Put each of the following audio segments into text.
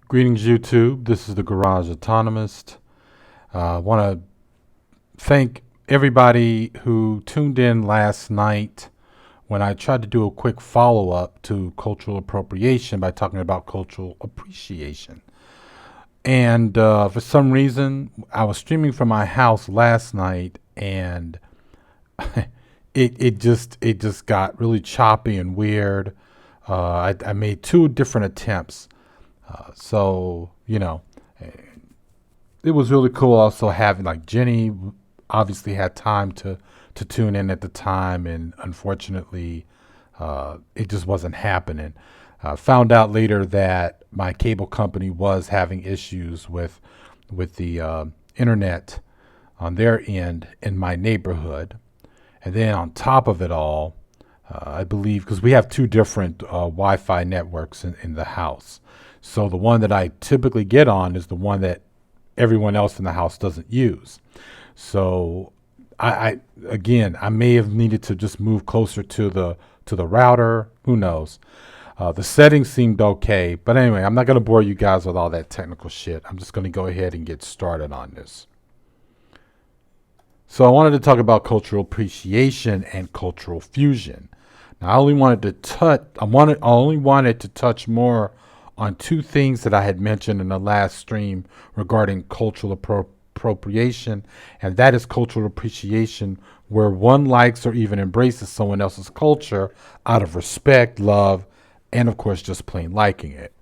Greetings, YouTube. This is the Garage Autonomist. I want to thank everybody who tuned in last night when I tried to do a quick follow up to cultural appropriation by talking about cultural appreciation. And for some reason, I was streaming from my house last night, and it just got really choppy and weird. I made two different attempts. So, it was really cool also having, like, Jenny obviously had time to tune in at the time, and unfortunately, it just wasn't happening. Found out later that my cable company was having issues with the internet on their end in my neighborhood. And then on top of it all, I believe, because we have two different Wi-Fi networks in the house. So the one that I typically get on is the one that everyone else in the house doesn't use. So I may have needed to just move closer to the router. Who knows? The settings seemed okay, but anyway, I'm not going to bore you guys with all that technical shit. I'm just going to go ahead and get started on this. So I wanted to talk about cultural appreciation and cultural fusion. Now, I only wanted to touch more on two things that I had mentioned in the last stream regarding cultural appropriation, and that is cultural appreciation, where one likes or even embraces someone else's culture out of respect, love, and of course just plain liking it.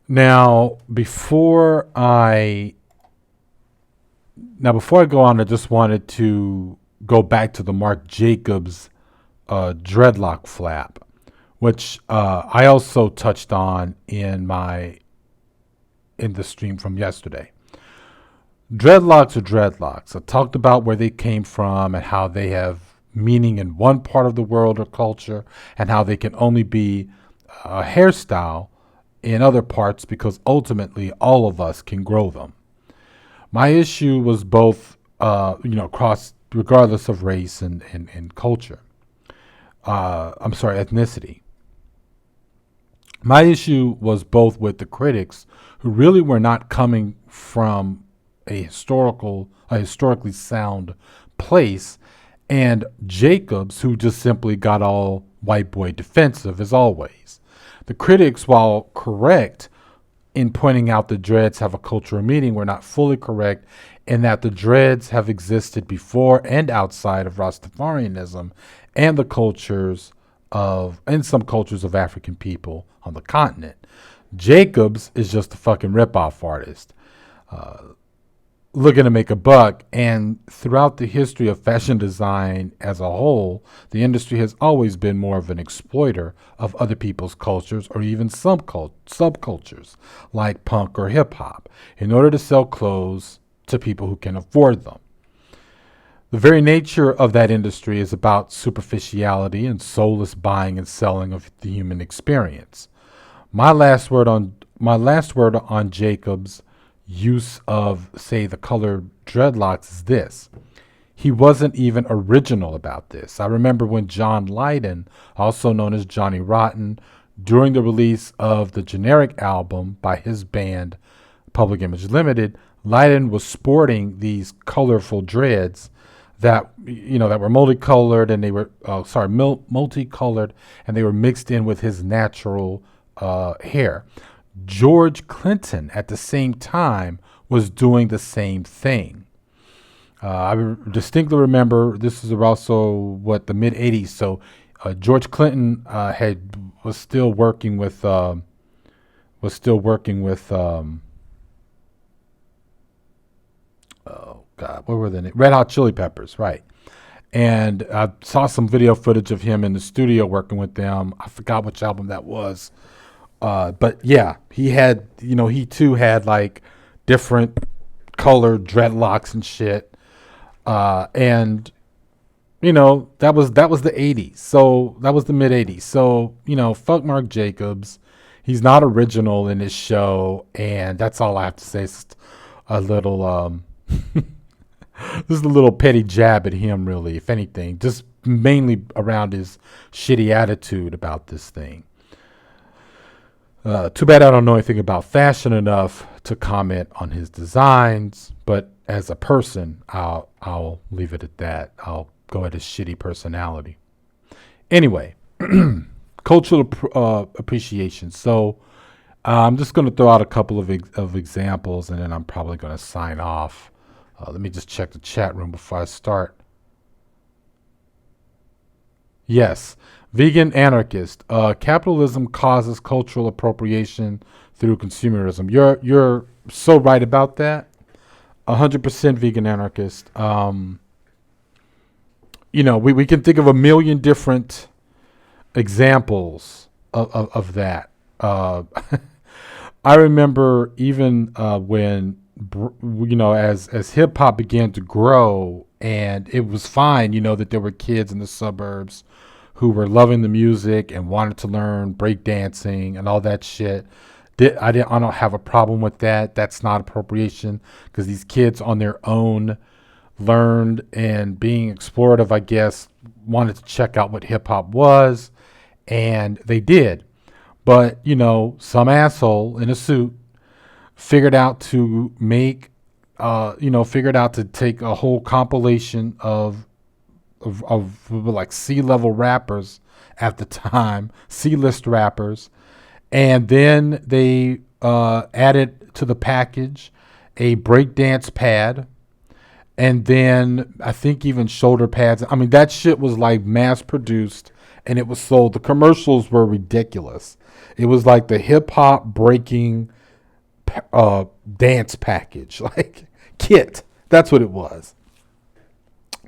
Now before I go on, I just wanted to go back to the Marc Jacobs dreadlock flap, which I also touched on in the stream from yesterday. Dreadlocks are dreadlocks. I talked about where they came from and how they have meaning in one part of the world or culture, and how they can only be a hairstyle in other parts, because ultimately all of us can grow them. My issue was both, across, regardless of race and culture. Ethnicity. My issue was both with the critics, who really were not coming from a historically sound place, and Jacobs, who just simply got all white boy defensive as always. The critics, while correct in pointing out the dreads have a cultural meaning, were not fully correct in that the dreads have existed before and outside of Rastafarianism and some cultures of African people on the continent. Jacobs is just a fucking ripoff artist, looking to make a buck. And throughout the history of fashion design as a whole, the industry has always been more of an exploiter of other people's cultures, or even subcultures like punk or hip hop, in order to sell clothes to people who can afford them. The very nature of that industry is about superficiality and soulless buying and selling of the human experience. My last word on Jacobs' use of, say, the color dreadlocks is this: he wasn't even original about this. I remember when John Lydon, also known as Johnny Rotten, during the release of the Generic album by his band Public Image Limited, Lydon was sporting these colorful dreads that were multicolored, and they were multicolored, and they were mixed in with his natural hair. George Clinton at the same time was doing the same thing. I distinctly remember, this is also the mid '80s. So George Clinton was still working with what were the names? Red Hot Chili Peppers, right? And I saw some video footage of him in the studio working with them. I forgot which album that was. But yeah, he too had like different colored dreadlocks and shit. And that was the '80s. So that was the mid '80s. So, fuck Marc Jacobs. He's not original in his show, and that's all I have to say. It's a little this is a little petty jab at him, really, if anything, just mainly around his shitty attitude about this thing. Too bad I don't know anything about fashion enough to comment on his designs, but as a person, I'll leave it at that. I'll go at his shitty personality. Anyway, cultural appreciation. So I'm just going to throw out a couple of examples, and then I'm probably going to sign off. Let me just check the chat room before I start. Yes, vegan anarchist. Capitalism causes cultural appropriation through consumerism. You're so right about that. 100% vegan anarchist. We can think of a million different examples of that. I remember even when as hip hop began to grow, and it was fine, that there were kids in the suburbs who were loving the music and wanted to learn breakdancing and all that shit. I don't have a problem with that. That's not appropriation because these kids on their own learned, and being explorative, I guess, wanted to check out what hip hop was, and they did. But, some asshole in a suit figured out to take a whole compilation of like C-level rappers at the time, C-list rappers, and then they added to the package a breakdance pad, and then I think even shoulder pads. I mean, that shit was like mass produced, and it was sold. The commercials were ridiculous. It was like the hip hop breaking dance package, like kit. That's what it was.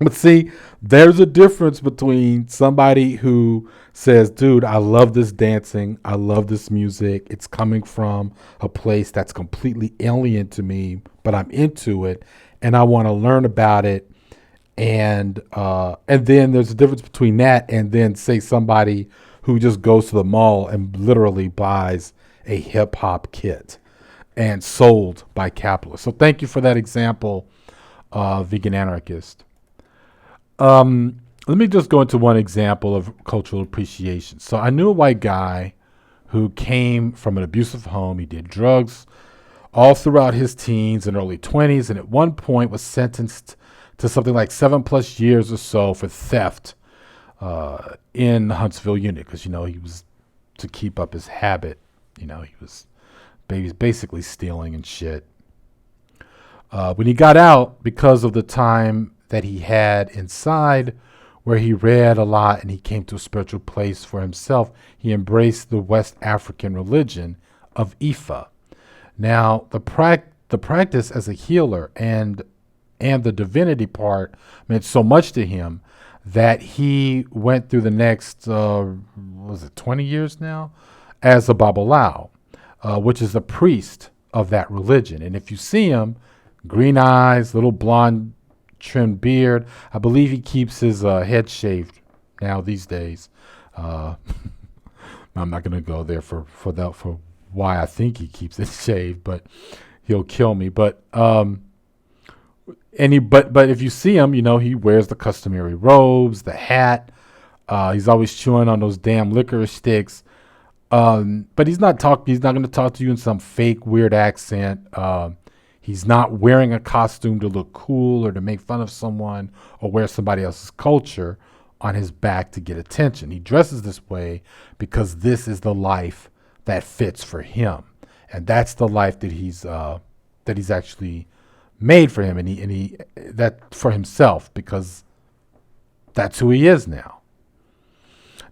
But see, there's a difference between somebody who says, dude, I love this dancing. I love this music. It's coming from a place that's completely alien to me, but I'm into it and I want to learn about it. And then there's a difference between that and then say somebody who just goes to the mall and literally buys a hip hop kit and sold by capitalists. So thank you for that example, vegan anarchist. Let me just go into one example of cultural appreciation. So I knew a white guy who came from an abusive home. He did drugs all throughout his teens and early 20s, and at one point was sentenced to something like 7+ years or so for theft in the Huntsville unit because, he was to keep up his habit. He was basically stealing and shit. When he got out, because of the time that he had inside, where he read a lot and he came to a spiritual place for himself, he embraced the West African religion of Ifa. Now, the practice as a healer and the divinity part meant so much to him that he went through the next, 20 years now, as a Babalao, which is a priest of that religion. And if you see him, green eyes, little blonde trimmed beard. I believe he keeps his head shaved now these days. I'm not going to go there for why I think he keeps it shaved, but he'll kill me. But but if you see him, he wears the customary robes, the hat. He's always chewing on those damn licorice sticks. But he's not going to talk to you in some fake weird accent. He's not wearing a costume to look cool or to make fun of someone or wear somebody else's culture on his back to get attention. He dresses this way because this is the life that fits for him, and that's the life that he's actually made for him, and he that for himself, because that's who he is now.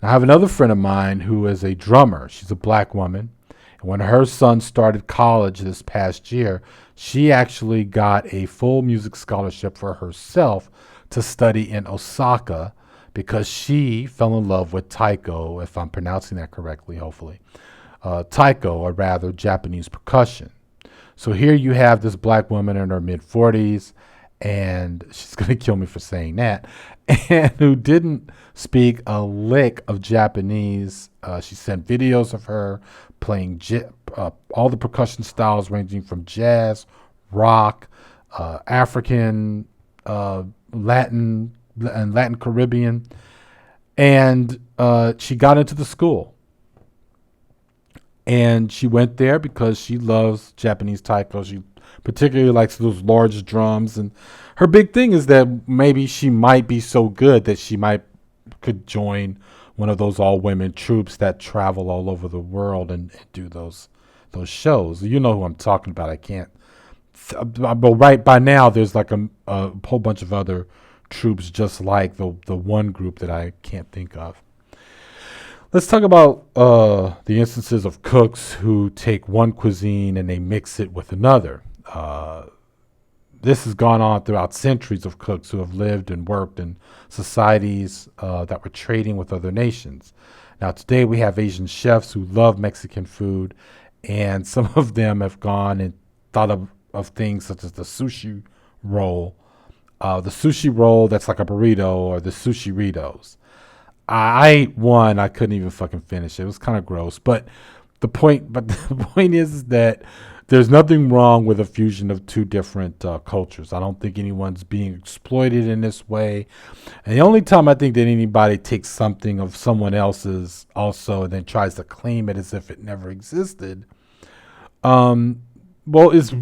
Now, I have another friend of mine who is a drummer. She's a black woman. And when her son started college this past year, she actually got a full music scholarship for herself to study in Osaka because she fell in love with taiko, if I'm pronouncing that correctly, hopefully. Taiko, or rather Japanese percussion. So here you have this black woman in her mid-40s, and she's going to kill me for saying that, and who didn't speak a lick of Japanese. She sent videos of her playing all the percussion styles ranging from jazz, rock, African, Latin, and Latin Caribbean. And she got into the school. And she went there because she loves Japanese taiko. She particularly likes those large drums. And her big thing is that maybe she might be so good that she might could join one of those all women troops that travel all over the world and do those shows. You know who I'm talking about. I can't. But right by now, there's like a whole bunch of other troops just like the one group that I can't think of. Let's talk about the instances of cooks who take one cuisine and they mix it with another. This has gone on throughout centuries of cooks who have lived and worked in societies that were trading with other nations. Now, today we have Asian chefs who love Mexican food, and some of them have gone and thought of things such as the sushi roll. The sushi roll that's like a burrito, or the sushi Ritos. I ate one. I couldn't even fucking finish it. It was kind of gross. But the point is that there's nothing wrong with a fusion of two different cultures. I don't think anyone's being exploited in this way. And the only time I think that anybody takes something of someone else's also and then tries to claim it as if it never existed, well, is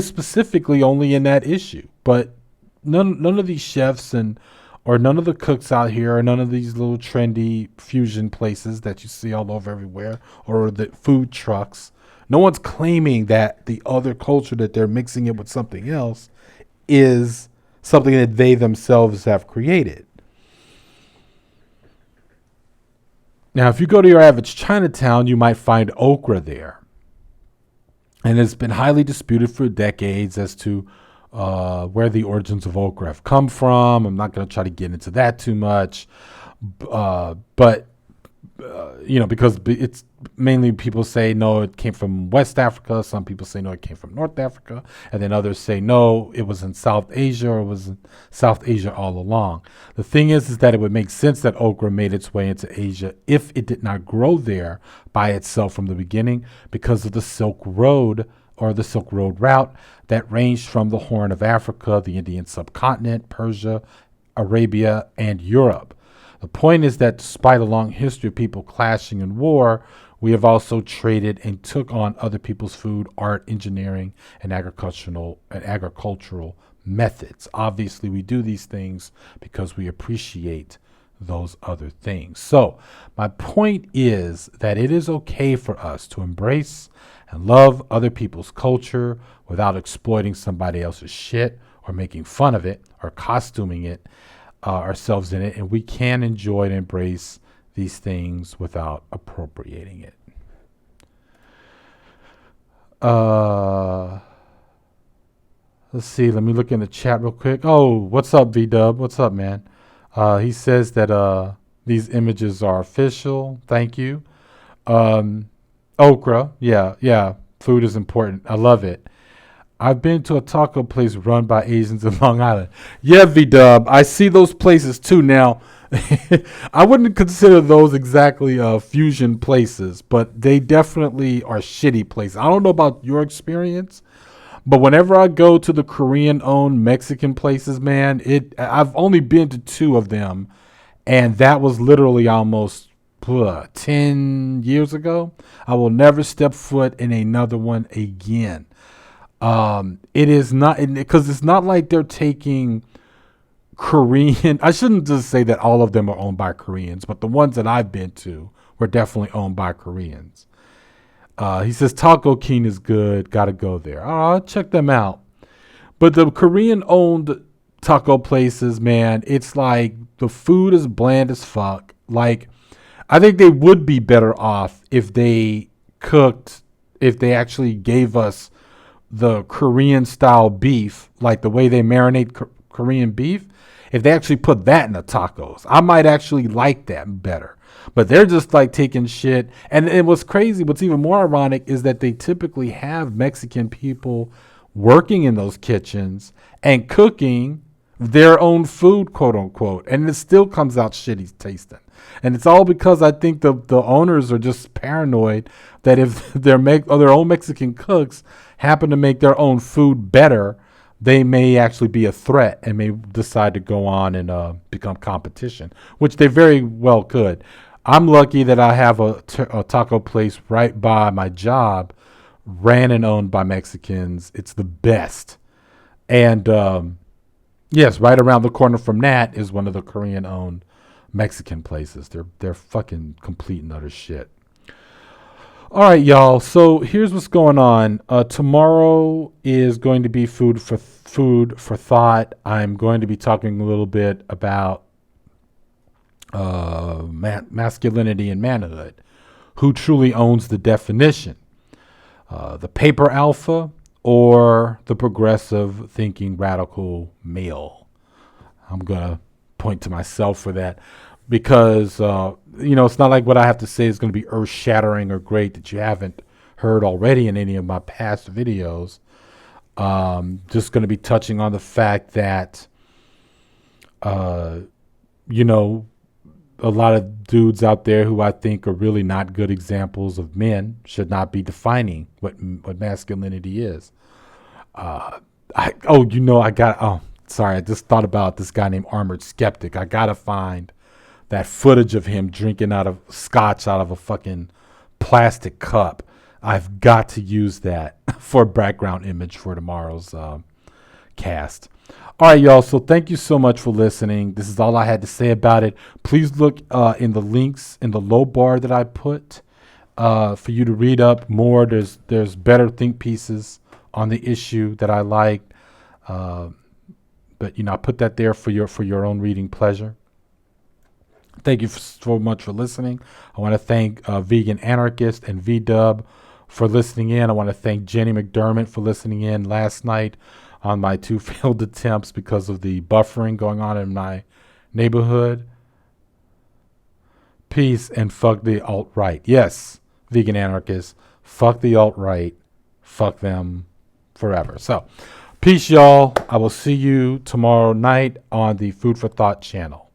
specifically only in that issue. But none of these chefs or none of the cooks out here, or none of these little trendy fusion places that you see all over everywhere, or the food trucks, no one's claiming that the other culture that they're mixing it with something else is something that they themselves have created. Now, if you go to your average Chinatown, you might find okra there. And it's been highly disputed for decades as to where the origins of okra have come from. I'm not going to try to get into that too much. But because it's mainly people say, no, it came from West Africa. Some people say, no, it came from North Africa. And then others say, no, it was in South Asia, or it was in South Asia all along. The thing is that it would make sense that okra made its way into Asia if it did not grow there by itself from the beginning, because of the Silk Road, or the Silk Road route that ranged from the Horn of Africa, the Indian subcontinent, Persia, Arabia, and Europe. The point is that despite a long history of people clashing in war, we have also traded and took on other people's food, art, engineering, and agricultural methods. Obviously, we do these things because we appreciate those other things. So my point is that it is okay for us to embrace and love other people's culture without exploiting somebody else's shit or making fun of it or costuming it ourselves in it. And we can enjoy and embrace these things without appropriating it. Let's see. Let me look in the chat real quick. Oh, what's up, V-Dub? What's up, man? He says that these images are official. Thank you. Okra. Yeah. Food is important. I love it. I've been to a taco place run by Asians in Long Island. Yeah, V-Dub. I see those places too. Now, I wouldn't consider those exactly fusion places, but they definitely are shitty places. I don't know about your experience, but whenever I go to the Korean-owned Mexican places, man, I've only been to 2 of them, and that was literally almost 10 years ago. I will never step foot in another one again. It is not, because it's not like they're taking Korean. I shouldn't just say that all of them are owned by Koreans, but the ones that I've been to were definitely owned by Koreans. He says Taco King is good. Got to go there. I'll check them out. But the Korean owned taco places, man, it's like the food is bland as fuck. Like, I think they would be better off if they actually gave us the Korean style beef, like the way they marinate Korean beef. If they actually put that in the tacos, I might actually like that better. But they're just like taking shit. And what's crazy, what's even more ironic, is that they typically have Mexican people working in those kitchens and cooking their own food, quote unquote. And it still comes out shitty tasting. And it's all because I think the owners are just paranoid that if their own Mexican cooks happen to make their own food better, they may actually be a threat and may decide to go on and become competition, which they very well could. I'm lucky that I have a taco place right by my job, ran and owned by Mexicans. It's the best. And yes, right around the corner from that is one of the Korean owned Mexican places. They're fucking complete and utter shit. All right, y'all. So here's what's going on. Tomorrow is going to be food for thought. I'm going to be talking a little bit about masculinity and manhood. Who truly owns the definition? The paper alpha or the progressive thinking radical male? I'm gonna point to myself for that because it's not like what I have to say is going to be earth shattering or great that you haven't heard already in any of my past videos. Just going to be touching on the fact that a lot of dudes out there who I think are really not good examples of men should not be defining what masculinity is. I just thought about this guy named Armored Skeptic. I gotta find that footage of him drinking out of scotch out of a fucking plastic cup. I've got to use that for a background image for tomorrow's cast. All right, y'all. So thank you so much for listening. This is all I had to say about it. Please look in the links in the low bar that I put for you to read up more. There's better think pieces on the issue that I liked. But I put that there for your own reading pleasure. Thank you so much for listening. I want to thank Vegan Anarchist and VDub for listening in. I want to thank Jenny McDermott for listening in last night on my 2 failed attempts because of the buffering going on in my neighborhood. Peace and fuck the alt-right. Yes, Vegan Anarchist. Fuck the alt-right. Fuck them forever. So, peace, y'all. I will see you tomorrow night on the Food for Thought channel.